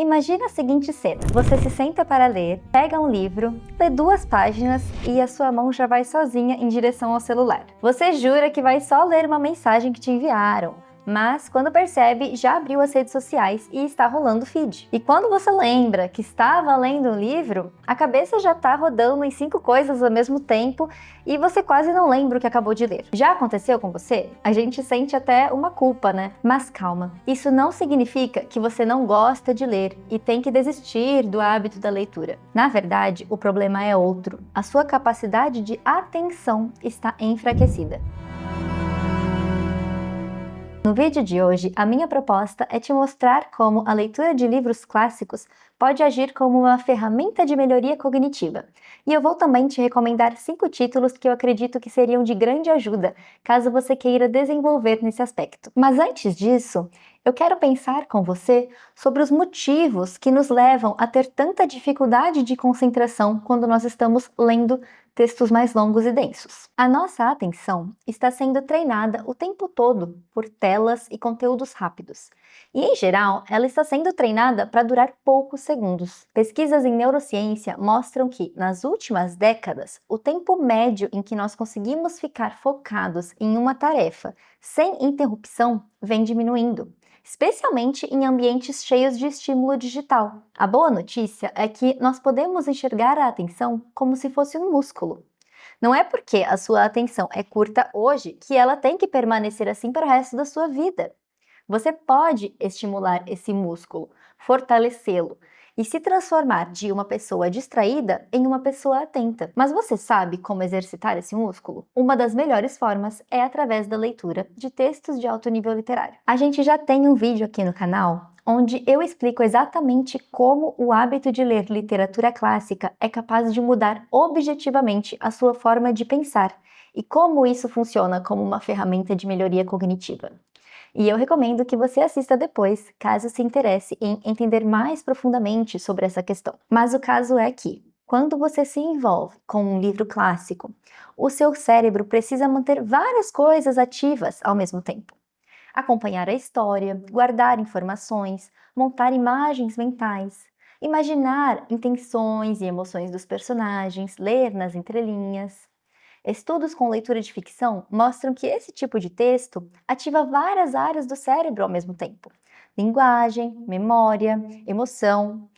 Imagina a seguinte cena: você se senta para ler, pega um livro, lê 2 páginas e a sua mão já vai sozinha em direção ao celular. Você jura que vai só ler uma mensagem que te enviaram, mas quando percebe, já abriu as redes sociais e está rolando o feed. E quando você lembra que estava lendo um livro, a cabeça já está rodando em 5 coisas ao mesmo tempo e você quase não lembra o que acabou de ler. Já aconteceu com você? A gente sente até uma culpa, né? Mas calma, isso não significa que você não gosta de ler e tem que desistir do hábito da leitura. Na verdade, o problema é outro. A sua capacidade de atenção está enfraquecida. No vídeo de hoje, a minha proposta é te mostrar como a leitura de livros clássicos pode agir como uma ferramenta de melhoria cognitiva. E eu vou também te recomendar 5 títulos que eu acredito que seriam de grande ajuda, caso você queira desenvolver nesse aspecto. Mas antes disso, eu quero pensar com você sobre os motivos que nos levam a ter tanta dificuldade de concentração quando nós estamos lendo textos mais longos e densos. A nossa atenção está sendo treinada o tempo todo por telas e conteúdos rápidos. E, em geral, ela está sendo treinada para durar poucos segundos. Pesquisas em neurociência mostram que, nas últimas décadas, o tempo médio em que nós conseguimos ficar focados em uma tarefa sem interrupção vem diminuindo, especialmente em ambientes cheios de estímulo digital. A boa notícia é que nós podemos enxergar a atenção como se fosse um músculo. Não é porque a sua atenção é curta hoje que ela tem que permanecer assim para o resto da sua vida. Você pode estimular esse músculo, fortalecê-lo e se transformar de uma pessoa distraída em uma pessoa atenta. Mas você sabe como exercitar esse músculo? Uma das melhores formas é através da leitura de textos de alto nível literário. A gente já tem um vídeo aqui no canal onde eu explico exatamente como o hábito de ler literatura clássica é capaz de mudar objetivamente a sua forma de pensar e como isso funciona como uma ferramenta de melhoria cognitiva. E eu recomendo que você assista depois, caso se interesse em entender mais profundamente sobre essa questão. Mas o caso é que, quando você se envolve com um livro clássico, o seu cérebro precisa manter várias coisas ativas ao mesmo tempo. Acompanhar a história, guardar informações, montar imagens mentais, imaginar intenções e emoções dos personagens, ler nas entrelinhas. Estudos com leitura de ficção mostram que esse tipo de texto ativa várias áreas do cérebro ao mesmo tempo: linguagem, memória, emoção,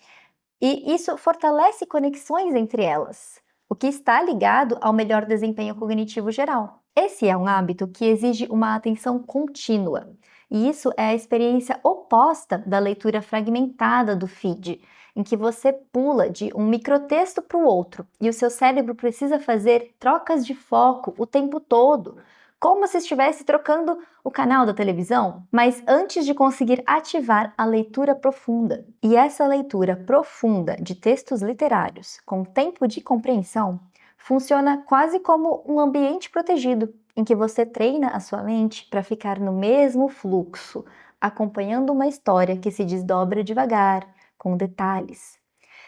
e isso fortalece conexões entre elas, o que está ligado ao melhor desempenho cognitivo geral. Esse é um hábito que exige uma atenção contínua, e isso é a experiência oposta da leitura fragmentada do feed, em que você pula de um microtexto para o outro e o seu cérebro precisa fazer trocas de foco o tempo todo, como se estivesse trocando o canal da televisão, mas antes de conseguir ativar a leitura profunda. E essa leitura profunda de textos literários com tempo de compreensão funciona quase como um ambiente protegido, em que você treina a sua mente para ficar no mesmo fluxo, acompanhando uma história que se desdobra devagar, com detalhes.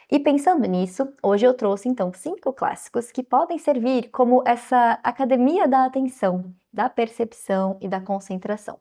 E pensando nisso, hoje eu trouxe então 5 clássicos que podem servir como essa academia da atenção, da percepção e da concentração.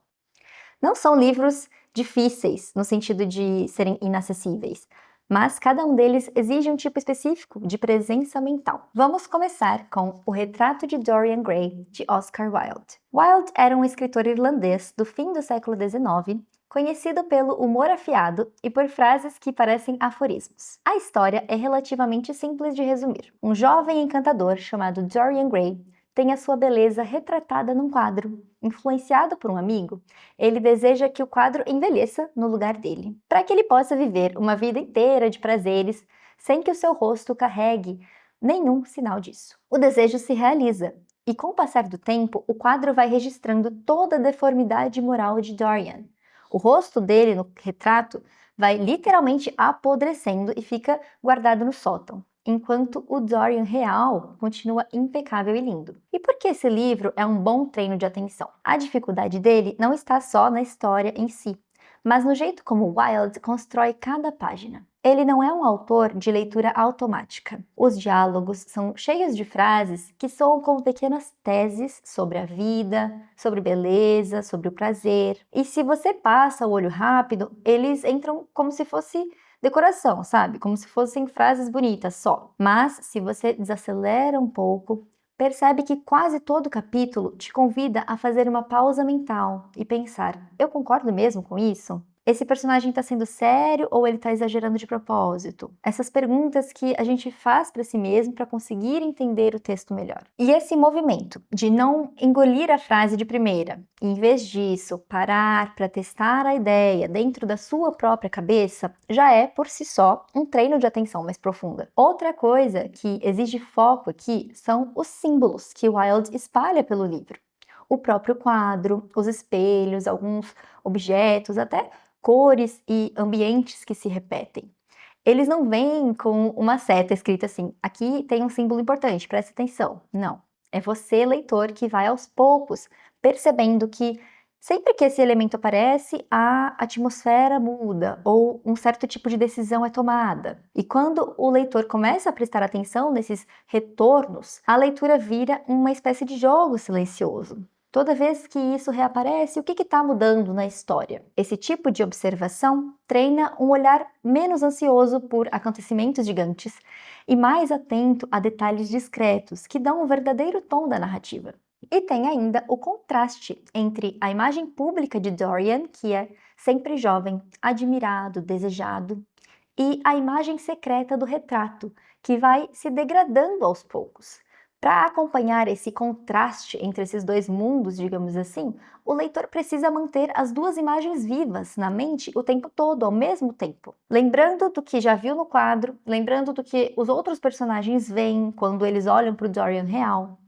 Não são livros difíceis, no sentido de serem inacessíveis, mas cada um deles exige um tipo específico de presença mental. Vamos começar com O Retrato de Dorian Gray, de Oscar Wilde. Wilde era um escritor irlandês do fim do século XIX, conhecido pelo humor afiado e por frases que parecem aforismos. A história é relativamente simples de resumir. Um jovem encantador chamado Dorian Gray tem a sua beleza retratada num quadro. Influenciado por um amigo, ele deseja que o quadro envelheça no lugar dele, para que ele possa viver uma vida inteira de prazeres sem que o seu rosto carregue nenhum sinal disso. O desejo se realiza, e com o passar do tempo, o quadro vai registrando toda a deformidade moral de Dorian. O rosto dele no retrato vai literalmente apodrecendo e fica guardado no sótão, enquanto o Dorian real continua impecável e lindo. E por que esse livro é um bom treino de atenção? A dificuldade dele não está só na história em si, mas no jeito como Wilde constrói cada página. Ele não é um autor de leitura automática. Os diálogos são cheios de frases que soam como pequenas teses sobre a vida, sobre beleza, sobre o prazer. E se você passa o olho rápido, eles entram como se fosse decoração, sabe? Como se fossem frases bonitas só. Mas, se você desacelera um pouco, percebe que quase todo capítulo te convida a fazer uma pausa mental e pensar: eu concordo mesmo com isso? Esse personagem está sendo sério ou ele está exagerando de propósito? Essas perguntas que a gente faz para si mesmo para conseguir entender o texto melhor. E esse movimento de não engolir a frase de primeira, e, em vez disso, parar para testar a ideia dentro da sua própria cabeça, já é, por si só, um treino de atenção mais profunda. Outra coisa que exige foco aqui são os símbolos que Wilde espalha pelo livro. O próprio quadro, os espelhos, alguns objetos, até cores e ambientes que se repetem. Eles não vêm com uma seta escrita assim: aqui tem um símbolo importante, preste atenção. Não. É você, leitor, que vai aos poucos percebendo que sempre que esse elemento aparece, a atmosfera muda ou um certo tipo de decisão é tomada. E quando o leitor começa a prestar atenção nesses retornos, a leitura vira uma espécie de jogo silencioso. Toda vez que isso reaparece, o que está mudando na história? Esse tipo de observação treina um olhar menos ansioso por acontecimentos gigantes e mais atento a detalhes discretos que dão o verdadeiro tom da narrativa. E tem ainda o contraste entre a imagem pública de Dorian, que é sempre jovem, admirado, desejado, e a imagem secreta do retrato, que vai se degradando aos poucos. Para acompanhar esse contraste entre esses dois mundos, digamos assim, o leitor precisa manter as duas imagens vivas na mente o tempo todo, ao mesmo tempo. Lembrando do que já viu no quadro, lembrando do que os outros personagens veem quando eles olham para o Dorian real.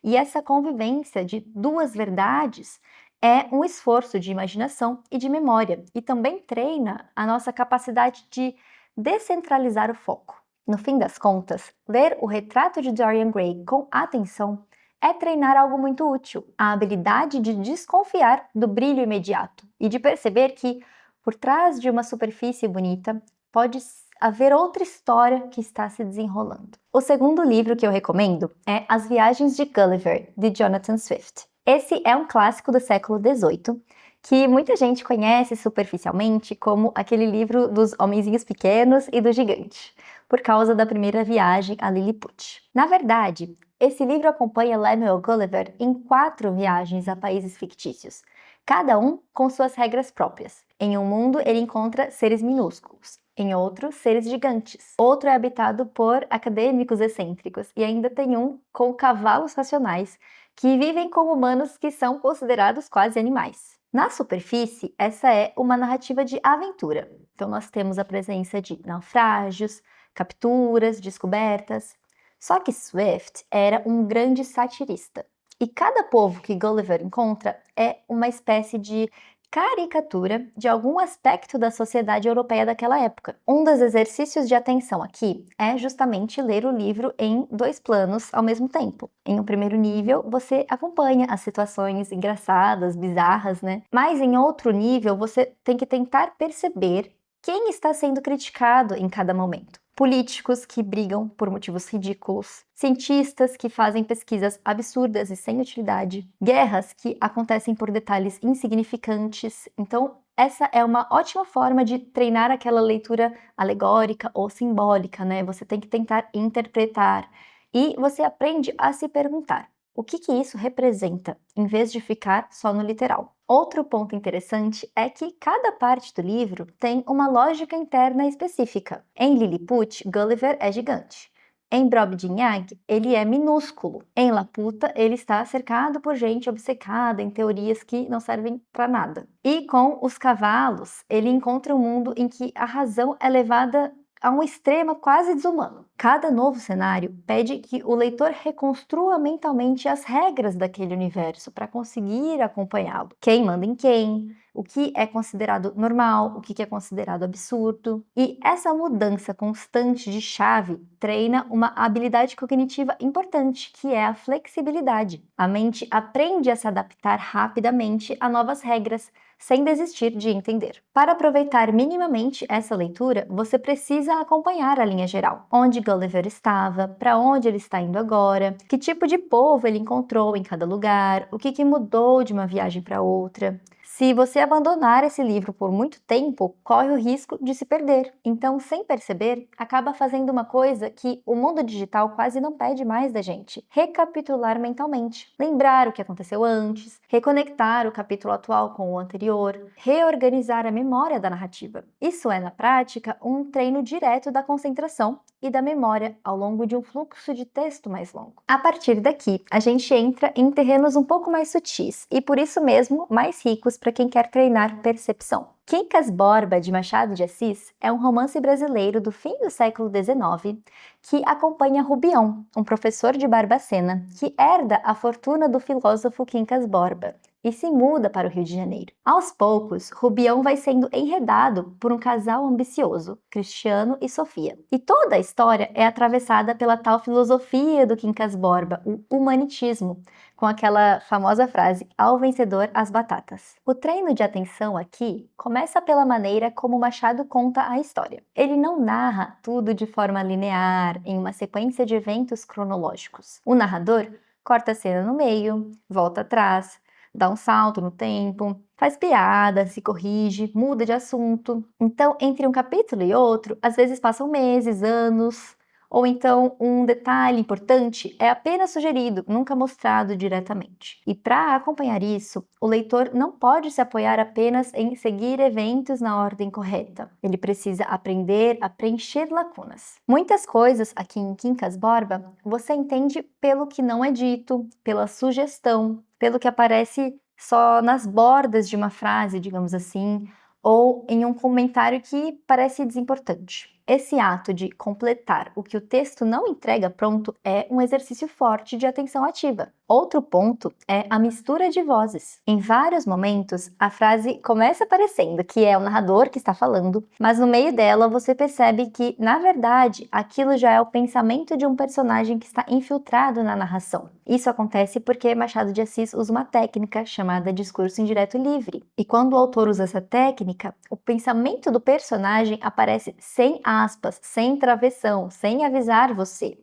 E essa convivência de duas verdades é um esforço de imaginação e de memória, e também treina a nossa capacidade de descentralizar o foco. No fim das contas, ler o retrato de Dorian Gray com atenção é treinar algo muito útil, a habilidade de desconfiar do brilho imediato e de perceber que, por trás de uma superfície bonita, pode haver outra história que está se desenrolando. O segundo livro que eu recomendo é As Viagens de Gulliver, de Jonathan Swift. Esse é um clássico do século XVIII, que muita gente conhece superficialmente como aquele livro dos homenzinhos pequenos e do gigante, por causa da primeira viagem a Lilliput. Na verdade, esse livro acompanha Lemuel Gulliver em 4 viagens a países fictícios, cada um com suas regras próprias. Em um mundo, ele encontra seres minúsculos, em outro, seres gigantes. Outro é habitado por acadêmicos excêntricos, e ainda tem um com cavalos racionais, que vivem com humanos que são considerados quase animais. Na superfície, essa é uma narrativa de aventura. Então, nós temos a presença de naufrágios, capturas, descobertas. Só que Swift era um grande satirista. E cada povo que Gulliver encontra é uma espécie de caricatura de algum aspecto da sociedade europeia daquela época. Um dos exercícios de atenção aqui é justamente ler o livro em 2 planos ao mesmo tempo. Em um primeiro nível, você acompanha as situações engraçadas, bizarras, né? Mas em outro nível, você tem que tentar perceber quem está sendo criticado em cada momento. Políticos que brigam por motivos ridículos, cientistas que fazem pesquisas absurdas e sem utilidade, guerras que acontecem por detalhes insignificantes. Então, essa é uma ótima forma de treinar aquela leitura alegórica ou simbólica, né? Você tem que tentar interpretar e você aprende a se perguntar: o que isso representa, em vez de ficar só no literal. Outro ponto interessante é que cada parte do livro tem uma lógica interna específica. Em Lilliput, Gulliver é gigante. Em Brobdingnag, ele é minúsculo. Em Laputa, ele está cercado por gente obcecada em teorias que não servem para nada. E com os cavalos, ele encontra um mundo em que a razão é levada a um extremo quase desumano. Cada novo cenário pede que o leitor reconstrua mentalmente as regras daquele universo para conseguir acompanhá-lo. Quem manda em quem, o que é considerado normal, o que é considerado absurdo. E essa mudança constante de chave treina uma habilidade cognitiva importante, que é a flexibilidade. A mente aprende a se adaptar rapidamente a novas regras, sem desistir de entender. Para aproveitar minimamente essa leitura, você precisa acompanhar a linha geral. Onde Gulliver estava, para onde ele está indo agora, que tipo de povo ele encontrou em cada lugar, o que mudou de uma viagem para outra. Se você abandonar esse livro por muito tempo, corre o risco de se perder. Então, sem perceber, acaba fazendo uma coisa que o mundo digital quase não pede mais da gente: recapitular mentalmente, lembrar o que aconteceu antes, reconectar o capítulo atual com o anterior, reorganizar a memória da narrativa. Isso é, na prática, um treino direto da concentração e da memória ao longo de um fluxo de texto mais longo. A partir daqui, a gente entra em terrenos um pouco mais sutis e, por isso mesmo, mais ricos para quem quer treinar percepção. Quincas Borba, de Machado de Assis, é um romance brasileiro do fim do século XIX que acompanha Rubião, um professor de Barbacena, que herda a fortuna do filósofo Quincas Borba e se muda para o Rio de Janeiro. Aos poucos, Rubião vai sendo enredado por um casal ambicioso, Cristiano e Sofia. E toda a história é atravessada pela tal filosofia do Quincas Borba, o humanitismo, com aquela famosa frase: ao vencedor as batatas. O treino de atenção aqui começa pela maneira como Machado conta a história. Ele não narra tudo de forma linear, em uma sequência de eventos cronológicos. O narrador corta a cena no meio, volta atrás, dá um salto no tempo, faz piada, se corrige, muda de assunto. Então, entre um capítulo e outro, às vezes passam meses, anos, ou então um detalhe importante é apenas sugerido, nunca mostrado diretamente. E para acompanhar isso, o leitor não pode se apoiar apenas em seguir eventos na ordem correta. Ele precisa aprender a preencher lacunas. Muitas coisas aqui em Quincas Borba você entende pelo que não é dito, pela sugestão, pelo que aparece só nas bordas de uma frase, digamos assim, ou em um comentário que parece desimportante. Esse ato de completar o que o texto não entrega pronto é um exercício forte de atenção ativa. Outro ponto é a mistura de vozes. Em vários momentos, a frase começa parecendo que é o narrador que está falando, mas no meio dela você percebe que, na verdade, aquilo já é o pensamento de um personagem que está infiltrado na narração. Isso acontece porque Machado de Assis usa uma técnica chamada discurso indireto livre. E quando o autor usa essa técnica, o pensamento do personagem aparece sem aspas, sem travessão, sem avisar você.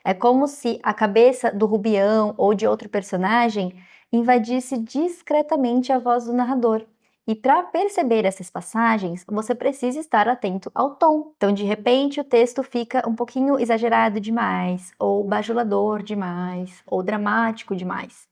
É como se a cabeça do Rubião ou de outro personagem invadisse discretamente a voz do narrador. E para perceber essas passagens, você precisa estar atento ao tom. Então, de repente, o texto fica um pouquinho exagerado demais, ou bajulador demais, ou dramático demais.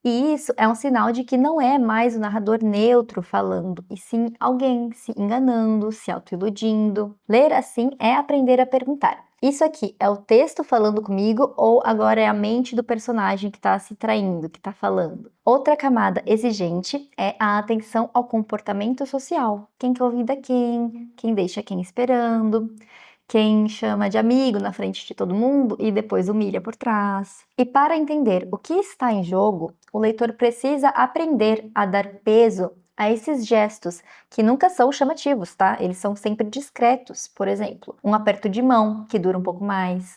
E isso é um sinal de que não é mais o narrador neutro falando, e sim alguém se enganando, se autoiludindo. Ler assim é aprender a perguntar: isso aqui é o texto falando comigo ou agora é a mente do personagem que está se traindo, que está falando? Outra camada exigente é a atenção ao comportamento social. Quem convida quem deixa quem esperando, quem chama de amigo na frente de todo mundo e depois humilha por trás. E para entender o que está em jogo, o leitor precisa aprender a dar peso a esses gestos, que nunca são chamativos, tá? Eles são sempre discretos. Por exemplo, um aperto de mão, que dura um pouco mais,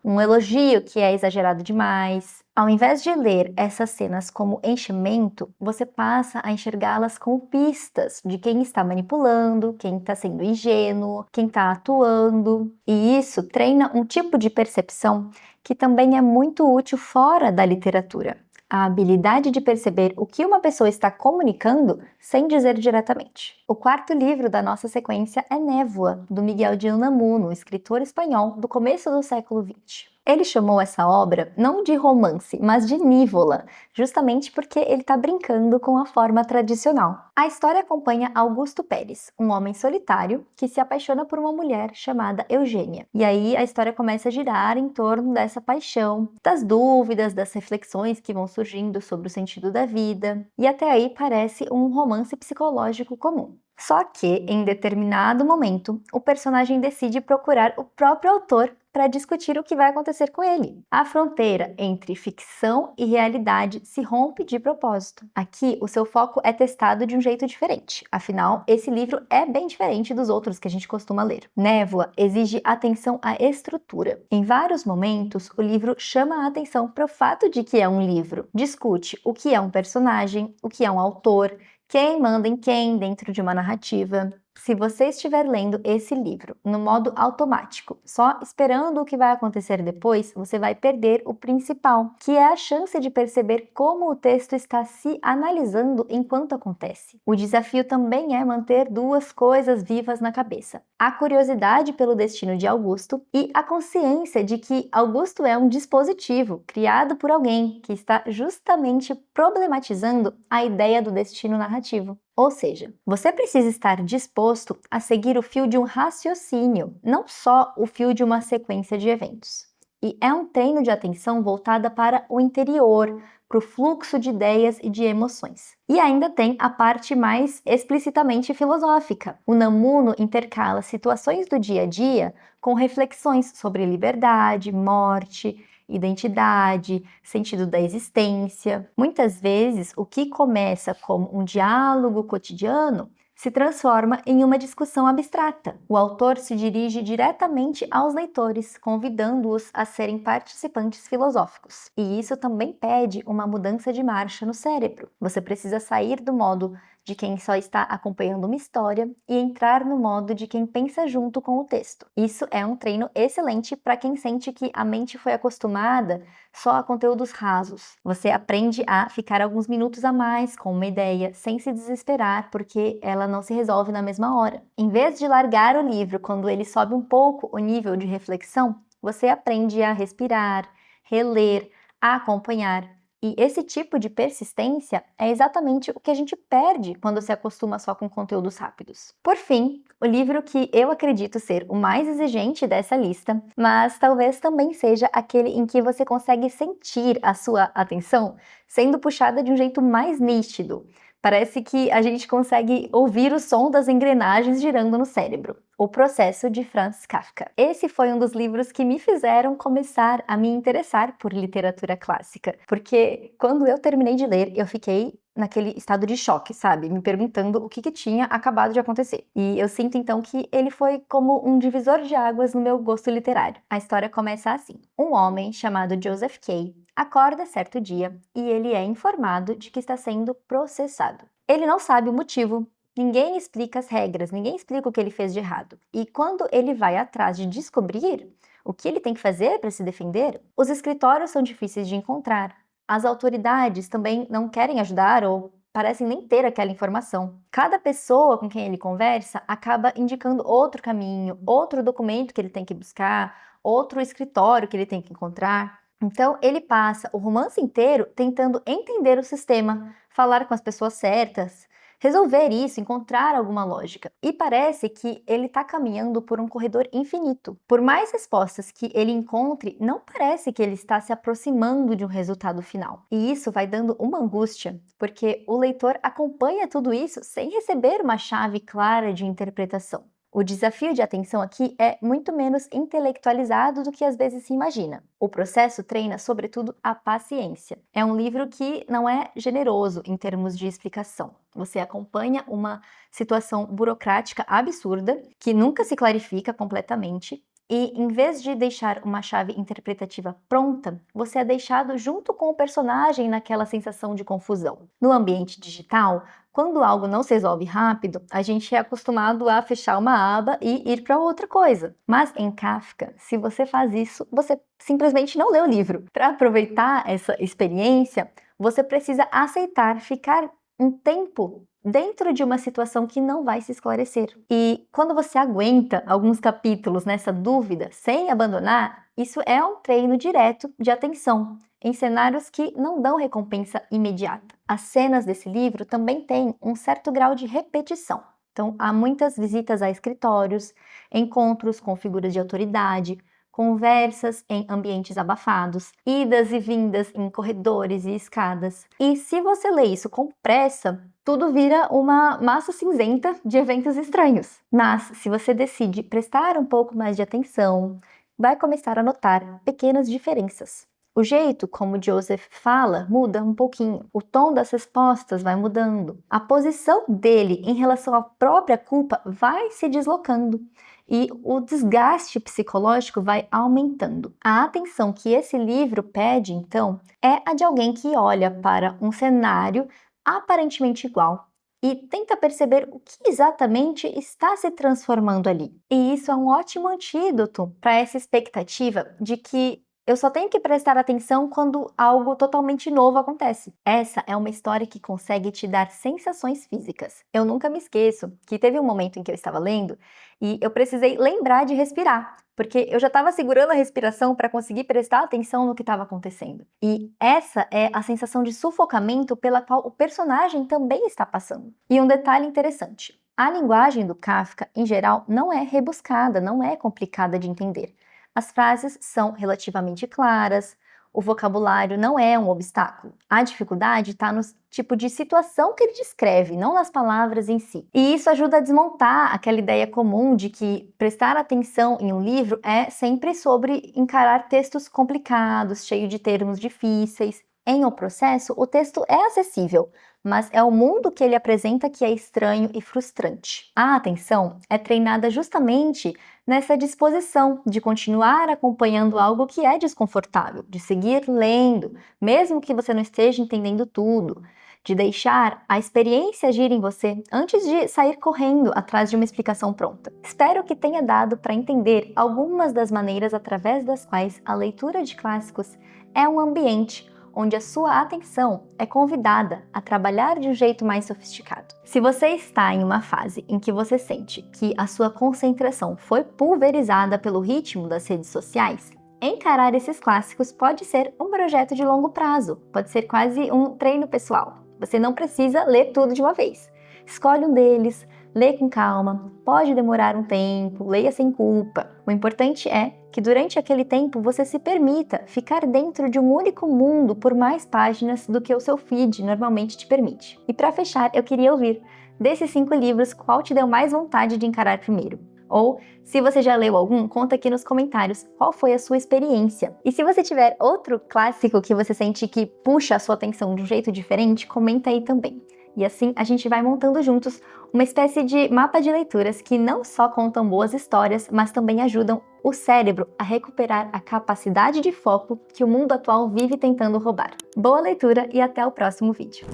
um elogio que é exagerado demais. Ao invés de ler essas cenas como enchimento, você passa a enxergá-las como pistas de quem está manipulando, quem está sendo ingênuo, quem está atuando. E isso treina um tipo de percepção que também é muito útil fora da literatura: a habilidade de perceber o que uma pessoa está comunicando sem dizer diretamente. O quarto livro da nossa sequência é Névoa, do Miguel de Unamuno, escritor espanhol do começo do século XX. Ele chamou essa obra não de romance, mas de nívola, justamente porque ele está brincando com a forma tradicional. A história acompanha Augusto Pérez, um homem solitário que se apaixona por uma mulher chamada Eugênia. E aí a história começa a girar em torno dessa paixão, das dúvidas, das reflexões que vão surgindo sobre o sentido da vida. E até aí parece um romance psicológico comum. Só que, em determinado momento, o personagem decide procurar o próprio autor para discutir o que vai acontecer com ele. A fronteira entre ficção e realidade se rompe de propósito. Aqui, o seu foco é testado de um jeito diferente. Afinal, esse livro é bem diferente dos outros que a gente costuma ler. Névoa exige atenção à estrutura. Em vários momentos, o livro chama a atenção para o fato de que é um livro. Discute o que é um personagem, o que é um autor, quem manda em quem dentro de uma narrativa. Se você estiver lendo esse livro no modo automático, só esperando o que vai acontecer depois, você vai perder o principal, que é a chance de perceber como o texto está se analisando enquanto acontece. O desafio também é manter duas coisas vivas na cabeça: a curiosidade pelo destino de Augusto e a consciência de que Augusto é um dispositivo criado por alguém que está justamente problematizando a ideia do destino narrativo. Ou seja, você precisa estar disposto a seguir o fio de um raciocínio, não só o fio de uma sequência de eventos. E é um treino de atenção voltada para o interior, para o fluxo de ideias e de emoções. E ainda tem a parte mais explicitamente filosófica. O Namuno intercala situações do dia a dia com reflexões sobre liberdade, morte, identidade, sentido da existência. Muitas vezes, o que começa como um diálogo cotidiano se transforma em uma discussão abstrata. O autor se dirige diretamente aos leitores, convidando-os a serem participantes filosóficos. E isso também pede uma mudança de marcha no cérebro. Você precisa sair do modo de quem só está acompanhando uma história e entrar no modo de quem pensa junto com o texto. Isso é um treino excelente para quem sente que a mente foi acostumada só a conteúdos rasos. Você aprende a ficar alguns minutos a mais com uma ideia, sem se desesperar porque ela não se resolve na mesma hora. Em vez de largar o livro quando ele sobe um pouco o nível de reflexão, você aprende a respirar, reler, a acompanhar. E esse tipo de persistência é exatamente o que a gente perde quando se acostuma só com conteúdos rápidos. Por fim, o livro que eu acredito ser o mais exigente dessa lista, mas talvez também seja aquele em que você consegue sentir a sua atenção sendo puxada de um jeito mais nítido. Parece que a gente consegue ouvir o som das engrenagens girando no cérebro. O Processo, de Franz Kafka. Esse foi um dos livros que me fizeram começar a me interessar por literatura clássica, porque quando eu terminei de ler, eu fiquei naquele estado de choque, sabe? Me perguntando o que tinha acabado de acontecer. E eu sinto então que ele foi como um divisor de águas no meu gosto literário. A história começa assim: um homem chamado Joseph Kay acorda certo dia e ele é informado de que está sendo processado. Ele não sabe o motivo. Ninguém explica as regras, ninguém explica o que ele fez de errado. E quando ele vai atrás de descobrir o que ele tem que fazer para se defender, os escritórios são difíceis de encontrar. As autoridades também não querem ajudar ou parecem nem ter aquela informação. Cada pessoa com quem ele conversa acaba indicando outro caminho, outro documento que ele tem que buscar, outro escritório que ele tem que encontrar. Então, ele passa o romance inteiro tentando entender o sistema, falar com as pessoas certas, resolver isso, encontrar alguma lógica. E parece que ele está caminhando por um corredor infinito. Por mais respostas que ele encontre, não parece que ele está se aproximando de um resultado final. E isso vai dando uma angústia, porque o leitor acompanha tudo isso sem receber uma chave clara de interpretação. O desafio de atenção aqui é muito menos intelectualizado do que às vezes se imagina. O processo treina, sobretudo, a paciência. É um livro que não é generoso em termos de explicação. Você acompanha uma situação burocrática absurda, que nunca se clarifica completamente, e em vez de deixar uma chave interpretativa pronta, você é deixado junto com o personagem naquela sensação de confusão. No ambiente digital, quando algo não se resolve rápido, a gente é acostumado a fechar uma aba e ir para outra coisa. Mas em Kafka, se você faz isso, você simplesmente não lê o livro. Para aproveitar essa experiência, você precisa aceitar ficar um tempo dentro de uma situação que não vai se esclarecer. E quando você aguenta alguns capítulos nessa dúvida sem abandonar, isso é um treino direto de atenção em cenários que não dão recompensa imediata. As cenas desse livro também têm um certo grau de repetição. Então, há muitas visitas a escritórios, encontros com figuras de autoridade, conversas em ambientes abafados, idas e vindas em corredores e escadas. E se você lê isso com pressa, tudo vira uma massa cinzenta de eventos estranhos. Mas se você decide prestar um pouco mais de atenção, vai começar a notar pequenas diferenças. O jeito como Joseph fala muda um pouquinho, o tom das respostas vai mudando, a posição dele em relação à própria culpa vai se deslocando e o desgaste psicológico vai aumentando. A atenção que esse livro pede, então, é a de alguém que olha para um cenário aparentemente igual e tenta perceber o que exatamente está se transformando ali. E isso é um ótimo antídoto para essa expectativa de que eu só tenho que prestar atenção quando algo totalmente novo acontece. Essa é uma história que consegue te dar sensações físicas. Eu nunca me esqueço que teve um momento em que eu estava lendo e eu precisei lembrar de respirar, porque eu já estava segurando a respiração para conseguir prestar atenção no que estava acontecendo. E essa é a sensação de sufocamento pela qual o personagem também está passando. E um detalhe interessante: a linguagem do Kafka, em geral, não é rebuscada, não é complicada de entender. As frases são relativamente claras, o vocabulário não é um obstáculo. A dificuldade está no tipo de situação que ele descreve, não nas palavras em si. E isso ajuda a desmontar aquela ideia comum de que prestar atenção em um livro é sempre sobre encarar textos complicados, cheios de termos difíceis. Em O Processo, o texto é acessível, mas é o mundo que ele apresenta que é estranho e frustrante. A atenção é treinada justamente nessa disposição de continuar acompanhando algo que é desconfortável, de seguir lendo, mesmo que você não esteja entendendo tudo, de deixar a experiência agir em você antes de sair correndo atrás de uma explicação pronta. Espero que tenha dado para entender algumas das maneiras através das quais a leitura de clássicos é um ambiente onde a sua atenção é convidada a trabalhar de um jeito mais sofisticado. Se você está em uma fase em que você sente que a sua concentração foi pulverizada pelo ritmo das redes sociais, encarar esses clássicos pode ser um projeto de longo prazo, pode ser quase um treino pessoal. Você não precisa ler tudo de uma vez. Escolhe um deles, lê com calma, pode demorar um tempo, leia sem culpa. O importante é que durante aquele tempo você se permita ficar dentro de um único mundo por mais páginas do que o seu feed normalmente te permite. E para fechar, eu queria ouvir, desses 5 livros, qual te deu mais vontade de encarar primeiro? Ou, se você já leu algum, conta aqui nos comentários qual foi a sua experiência. E se você tiver outro clássico que você sente que puxa a sua atenção de um jeito diferente, comenta aí também. E assim a gente vai montando juntos uma espécie de mapa de leituras que não só contam boas histórias, mas também ajudam o cérebro a recuperar a capacidade de foco que o mundo atual vive tentando roubar. Boa leitura e até o próximo vídeo!